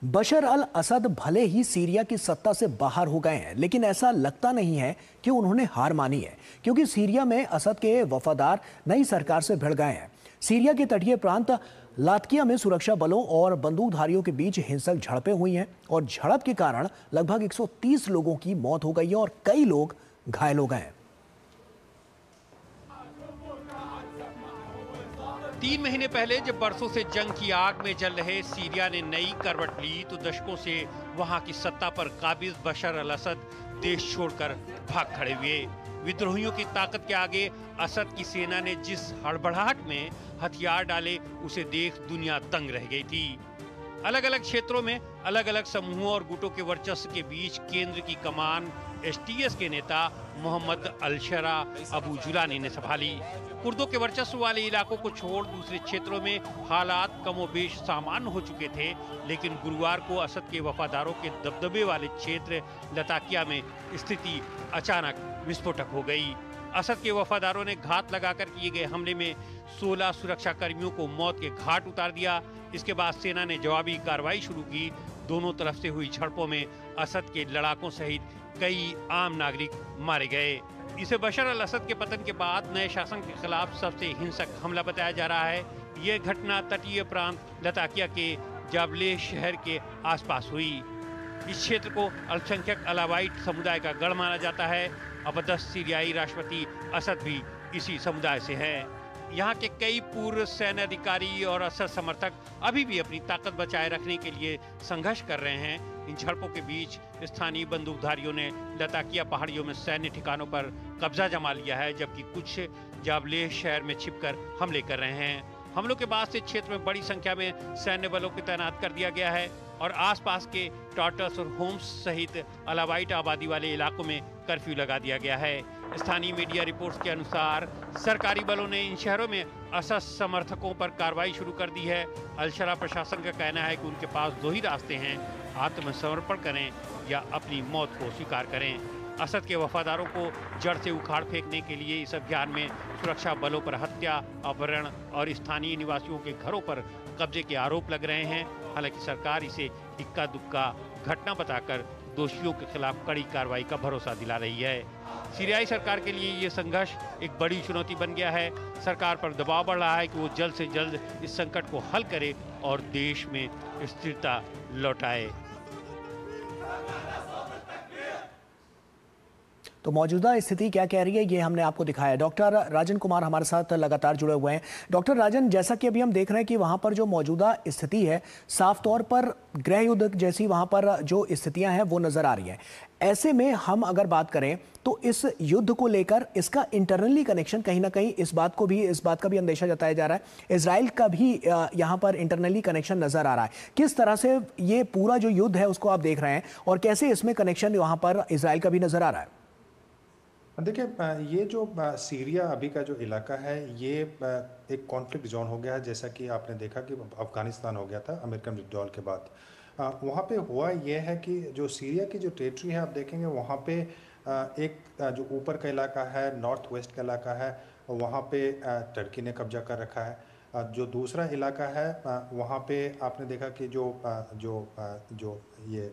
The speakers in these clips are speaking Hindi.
बशर अल असद भले ही सीरिया की सत्ता से बाहर हो गए हैं, लेकिन ऐसा लगता नहीं है कि उन्होंने हार मानी है, क्योंकि सीरिया में असद के वफादार नई सरकार से भिड़ गए हैं। सीरिया के तटीय प्रांत लातकिया में सुरक्षा बलों और बंदूकधारियों के बीच हिंसक झड़पें हुई हैं और झड़प के कारण लगभग 130 लोगों की मौत हो गई है और कई लोग घायल हो गए हैं। 3 महीने पहले जब बरसों से जंग की आग में जल रहे सीरिया ने नई करवट ली, तो दशकों से वहां की सत्ता पर काबिज बशर अल असद देश छोड़कर भाग खड़े हुए। विद्रोहियों की ताकत के आगे असद की सेना ने जिस हड़बड़ाहट में हथियार डाले, उसे देख दुनिया दंग रह गई थी। अलग अलग क्षेत्रों में अलग अलग समूहों और गुटों के वर्चस्व के बीच केंद्र की कमान एसटीएस के नेता मोहम्मद अल-शरा अबू जुलानी ने संभाली। कुर्दों के वर्चस्व वाले इलाकों को छोड़ दूसरे क्षेत्रों में हालात कमोबेश सामान्य हो चुके थे, लेकिन गुरुवार को असद के वफादारों के दबदबे वाले क्षेत्र लताकिया में स्थिति अचानक विस्फोटक हो गई। असद के वफादारों ने घात लगाकर किए गए हमले में 16 सुरक्षा कर्मियों को मौत के घाट उतार दिया। इसके बाद सेना ने जवाबी कार्रवाई शुरू की। दोनों तरफ से हुई झड़पों में असद के लड़ाकों सहित कई आम नागरिक मारे गए। इसे बशर अल असद के पतन के बाद नए शासन के खिलाफ सबसे हिंसक हमला बताया जा रहा है। ये घटना तटीय प्रांत लताकिया के जाबले शहर के आसपास हुई। इस क्षेत्र को अल्पसंख्यक अलावाइट समुदाय का गढ़ माना जाता है। अपदस्थ सीरियाई राष्ट्रपति असद भी इसी समुदाय से है। यहाँ के कई पूर्व सैन्य अधिकारी और असद समर्थक अभी भी अपनी ताकत बचाए रखने के लिए संघर्ष कर रहे हैं। इन झड़पों के बीच स्थानीय बंदूकधारियों ने लताकिया पहाड़ियों में सैन्य ठिकानों पर कब्जा जमा लिया है, जबकि कुछ जाबले शहर में छिपकर हमले कर रहे हैं। हमलों के बाद से क्षेत्र में बड़ी संख्या में सैन्य बलों को तैनात कर दिया गया है और आसपास के टार्टस और होम्स सहित अलावाइट आबादी वाले इलाकों में कर्फ्यू लगा दिया गया है। स्थानीय मीडिया रिपोर्ट्स के अनुसार सरकारी बलों ने इन शहरों में असद समर्थकों पर कार्रवाई शुरू कर दी है। अल-शरा प्रशासन का कहना है कि उनके पास दो ही रास्ते हैं, आत्मसमर्पण करें या अपनी मौत को स्वीकार करें। असद के वफादारों को जड़ से उखाड़ फेंकने के लिए इस अभियान में सुरक्षा बलों पर हत्या, अपहरण और स्थानीय निवासियों के घरों पर कब्जे के आरोप लग रहे हैं। हालांकि सरकार इसे इक्का दुक्का घटना बताकर दोषियों के खिलाफ कड़ी कार्रवाई का भरोसा दिला रही है। सीरियाई सरकार के लिए ये संघर्ष एक बड़ी चुनौती बन गया है। सरकार पर दबाव बढ़ रहा है कि वो जल्द से जल्द इस संकट को हल करे और देश में स्थिरता लौटाए। तो मौजूदा स्थिति क्या कह रही है, ये हमने आपको दिखाया। डॉक्टर राजन कुमार हमारे साथ लगातार जुड़े हुए हैं। डॉक्टर राजन, जैसा कि अभी हम देख रहे हैं कि वहां पर जो मौजूदा स्थिति है, साफ तौर पर गृह युद्ध जैसी वहां पर जो स्थितियां हैं वो नजर आ रही हैं। ऐसे में हम अगर बात करें तो इस युद्ध को लेकर इसका इंटरनली कनेक्शन कहीं ना कहीं इस बात का भी अंदेशा जताया जा रहा है। इजराइल का भी यहाँ पर इंटरनली कनेक्शन नजर आ रहा है। किस तरह से ये पूरा जो युद्ध है उसको आप देख रहे हैं और कैसे इसमें कनेक्शन वहां पर इजराइल का भी नजर आ रहा है? देखिए, ये जो सीरिया अभी का जो इलाका है, ये एक कॉन्फ्लिक्ट जोन हो गया है। जैसा कि आपने देखा कि अफगानिस्तान हो गया था अमेरिकन विड्रॉल के बाद। वहाँ पे हुआ ये है कि जो सीरिया की जो टेरिटरी है, आप देखेंगे वहाँ पे एक जो ऊपर का इलाका है, नॉर्थ वेस्ट का इलाका है, वहाँ पे टर्की ने कब्जा कर रखा है। जो दूसरा इलाका है, वहाँ पे आपने देखा कि जो ये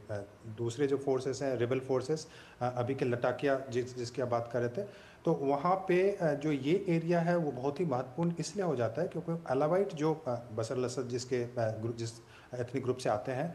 दूसरे जो फोर्सेस हैं, रिबल फोर्सेस, अभी के लताकिया जिसकी आप बात कर रहे थे, तो वहाँ पे जो ये एरिया है वो बहुत ही महत्वपूर्ण इसलिए हो जाता है क्योंकि अलावाइट जो बशर अल असद जिस एथनिक ग्रुप से आते हैं,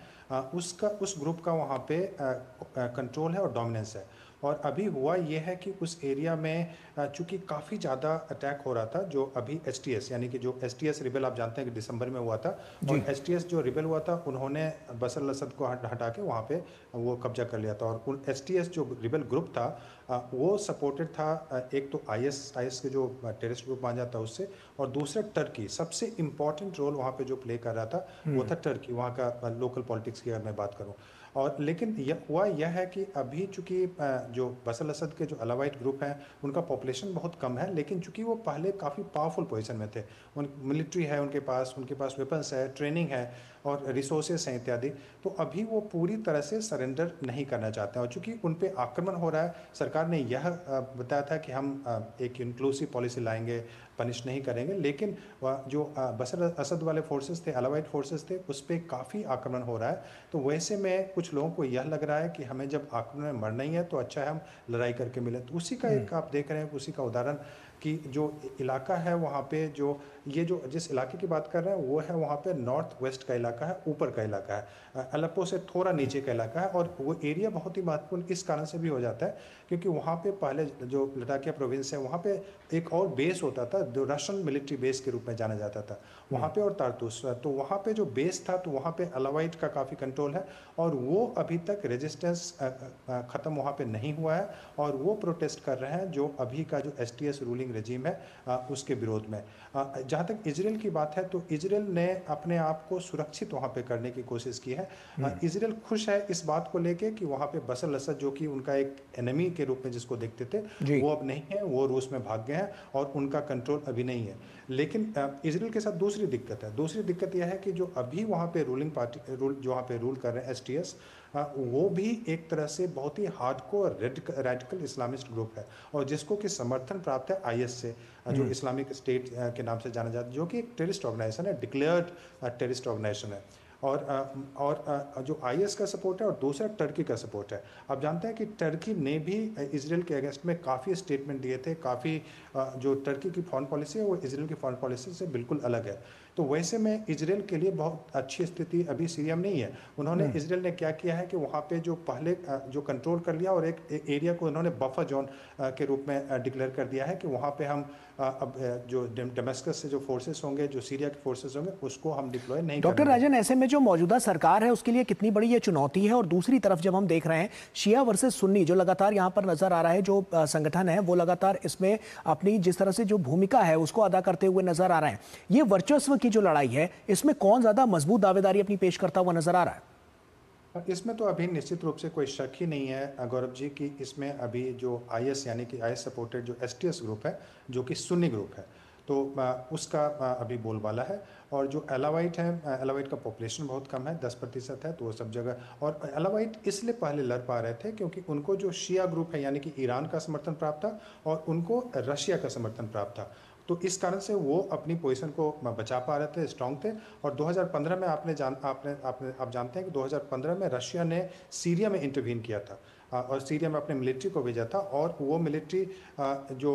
उस ग्रुप का वहाँ पे कंट्रोल है और डोमिनेंस है। और अभी हुआ ये है कि उस एरिया में चूंकि काफ़ी ज़्यादा अटैक हो रहा था, जो अभी एसटीएस यानी कि जो एसटीएस रिबल आप जानते हैं कि दिसंबर में हुआ था, और एसटीएस जो रिबल हुआ था उन्होंने बशर अल असद को हटा के वहाँ पे वो कब्जा कर लिया था। और एसटीएस जो रिबल ग्रुप था वो सपोर्टेड था एक तो आईएस के जो टेररिस्ट ग्रुप मान जाता है उससे, और दूसरा टर्की। सबसे इम्पॉर्टेंट रोल वहाँ पे जो प्ले कर रहा था वो था टर्की, वहाँ का लोकल पॉलिटिक्स की अगर मैं बात करूँ। और लेकिन हुआ यह है कि अभी चूंकि जो बशर अल असद के जो अलावाइट ग्रुप हैं उनका पॉपुलेशन बहुत कम है, लेकिन चूंकि वो पहले काफ़ी पावरफुल पोजीशन में थे, मिलिट्री है उनके पास वेपन्स है, ट्रेनिंग है, और रिसोर्सेस हैं इत्यादि, तो अभी वो पूरी तरह से सरेंडर नहीं करना चाहते हैं। और चूंकि उन पे आक्रमण हो रहा है, सरकार ने यह बताया था कि हम एक इंक्लूसिव पॉलिसी लाएंगे, पनिश नहीं करेंगे, लेकिन जो बशर असद वाले फोर्सेस थे, अलावाइट फोर्सेस थे, उस पर काफ़ी आक्रमण हो रहा है। तो वैसे में कुछ लोगों को यह लग रहा है कि हमें जब आक्रमण में मरना ही है तो अच्छा है हम लड़ाई करके मिले। तो उसी का एक आप देख रहे हैं, उसी का उदाहरण कि जो इलाका है वहाँ पे जो ये जो जिस इलाके की बात कर रहे हैं वो है वहाँ पे नॉर्थ वेस्ट का इलाका है, ऊपर का इलाका है, अलेप्पो से थोड़ा नीचे का इलाका है। और वो एरिया बहुत ही महत्वपूर्ण इस कारण से भी हो जाता है क्योंकि वहाँ पे पहले जो लटाकिया प्रोविंस है वहाँ पे एक और बेस होता था जो रशियन मिलिट्री बेस के रूप में जाना जाता था वहाँ पे, और तारतूस। तो वहाँ पे जो बेस था तो वहाँ पे अलावाइट का काफ़ी कंट्रोल है और वो अभी तक रेजिस्टेंस ख़त्म वहाँ पे नहीं हुआ है और वो प्रोटेस्ट कर रहे हैं जो अभी का जो STS रूलिंग रेजिम है उसके विरोध में। जहाँ तक इजराइल की बात है तो इजराइल ने अपने आप को सुरक्षित वहाँ पे करने की कोशिश की है। इजराइल खुश है इस बात को लेके कि वहाँ पे बशर अल-असद जो कि उनका एक एनिमी के रूप में जिसको देखते थे वो अब नहीं है, वो रूस में भाग गए हैं और उनका कंट्रोल अभी नहीं है। लेकिन इजराइल के साथ दूसरी दिक्कत है। दूसरी दिक्कत यह है कि जो अभी वहाँ पे रूलिंग पार्टी जो वहाँ पे रूल कर रहे हैं STS, वो भी एक तरह से बहुत ही हार्डकोर रेडिकल इस्लामिस्ट ग्रुप है और जिसको कि समर्थन प्राप्त है IS से, जो इस्लामिक स्टेट के नाम से जाना जाता है, जो कि एक टेररिस्ट ऑर्गेनाइजेशन है, डिक्लेयर्ड टेररिस्ट ऑर्गेनाइजेशन है। और जो IS का सपोर्ट है और दूसरा टर्की का सपोर्ट है। आप जानते हैं कि टर्की ने भी इजराइल के अगेंस्ट में काफ़ी स्टेटमेंट दिए थे, काफ़ी जो टर्की की फॉरेन पॉलिसी है वो इजराइल की फॉरेन पॉलिसी से बिल्कुल अलग है। तो वैसे में इजराइल के लिए बहुत अच्छी स्थिति अभी सीरिया में नहीं है। उन्होंने इजराइल ने क्या किया है कि वहाँ पे जो पहले जो कंट्रोल कर लिया और एक एरिया को उन्होंने बफर जोन के रूप में डिक्लेयर कर दिया है कि वहाँ पे हम अब जो डमेस्कस से जो फोर्सेस होंगे, जो सीरिया के फोर्सेस होंगे, उसको हम डिप्लॉय नहीं डॉक्टर राजन, ऐसे में जो मौजूदा सरकार है उसके लिए कितनी बड़ी ये चुनौती है? और दूसरी तरफ जब हम देख रहे हैं शिया वर्सेस सुन्नी जो लगातार यहाँ पर नजर आ रहा है, जो संगठन है वो लगातार इसमें अपनी जिस तरह से जो भूमिका है उसको अदा करते हुए नजर आ रहे हैं, ये वर्चस्व की जो लड़ाई है इसमें कौन ज्यादा मजबूत दावेदारी अपनी पेश करता हुआ नजर आ रहा है? इसमें तो अभी निश्चित रूप से कोई शक ही नहीं है गौरव जी कि इसमें अभी जो IS यानी कि IS सपोर्टेड जो STS ग्रुप है जो कि सुन्नी ग्रुप है तो उसका अभी बोलबाला है। और जो अलावाइट है, अलावाइट का पॉपुलेशन बहुत कम है, 10% है, तो वो सब जगह। और अलावाइट इसलिए पहले लड़ पा रहे थे क्योंकि उनको जो शिया ग्रुप है यानी कि ईरान का समर्थन प्राप्त था और उनको रशिया का समर्थन प्राप्त था। तो इस कारण से वो अपनी पोजीशन को बचा पा रहे थे, स्ट्रांग थे। और 2015 में आप जानते हैं कि 2015 में रशिया ने सीरिया में इंटरवीन किया था और सीरिया में अपने मिलिट्री को भेजा था और वो मिलिट्री जो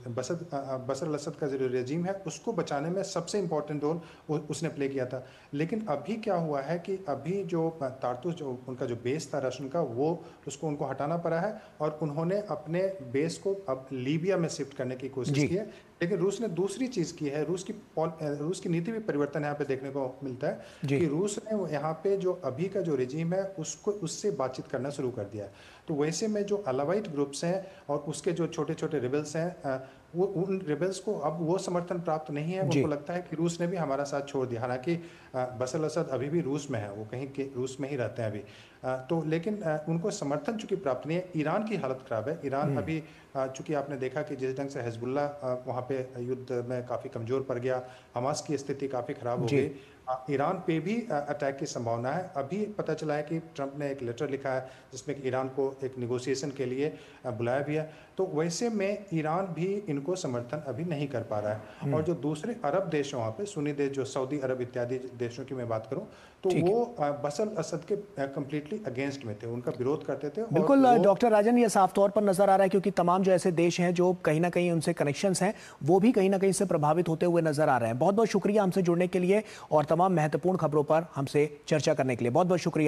बशर अल-असद का जो रेजिम है उसको बचाने में सबसे इम्पोर्टेंट रोल उसने प्ले किया था। लेकिन अभी क्या हुआ है कि अभी जो तारतूस जो उनका जो बेस था रशियन का, वो उसको उनको हटाना पड़ा है और उन्होंने अपने बेस को अब लीबिया में शिफ्ट करने की कोशिश की है। लेकिन रूस ने दूसरी चीज़ की है, रूस की नीति में परिवर्तन यहाँ पे देखने को मिलता है कि रूस ने यहाँ पे जो अभी का जो रेजिम है उससे बातचीत करना शुरू कर दिया है। तो वैसे में जो अलावाइट ग्रुप्स हैं और उसके जो छोटे छोटे रिबल्स हैं वो उन रिबल्स को अब वो समर्थन प्राप्त नहीं है। उनको लगता है कि रूस ने भी हमारा साथ छोड़ दिया। हालांकि बशर अल-असद अभी भी रूस में है, वो कहीं के रूस में ही रहते हैं अभी, तो लेकिन उनको समर्थन चूंकि प्राप्त नहीं है। ईरान की हालत ख़राब है। ईरान अभी चूंकि आपने देखा कि जिस ढंग से हिजबुल्ला वहाँ पे युद्ध में काफ़ी कमज़ोर पड़ गया, हमास की स्थिति काफ़ी ख़राब हो गई, ईरान पे भी अटैक की संभावना है। अभी पता चला है कि ट्रंप ने एक लेटर लिखा है जिसमें कि ईरान को एक निगोशिएशन के लिए बुलाया भी है। तो वैसे में ईरान भी इनको समर्थन अभी नहीं कर पा रहा है। और जो दूसरे अरब देश वहाँ पे सुन्नी देश, जो सऊदी अरब इत्यादि देशों की मैं बात करूँ, तो वो बशर अल-असद के कंप्लीटली अगेंस्ट में थे, उनका विरोध करते थे। बिल्कुल डॉक्टर राजन, ये साफ तौर पर नजर आ रहा है क्योंकि तमाम जो ऐसे देश हैं जो कहीं ना कहीं उनसे कनेक्शंस हैं वो भी कहीं ना कहीं से प्रभावित होते हुए नजर आ रहे हैं। बहुत बहुत शुक्रिया हमसे जुड़ने के लिए और तमाम महत्वपूर्ण खबरों पर हमसे चर्चा करने के लिए। बहुत बहुत शुक्रिया।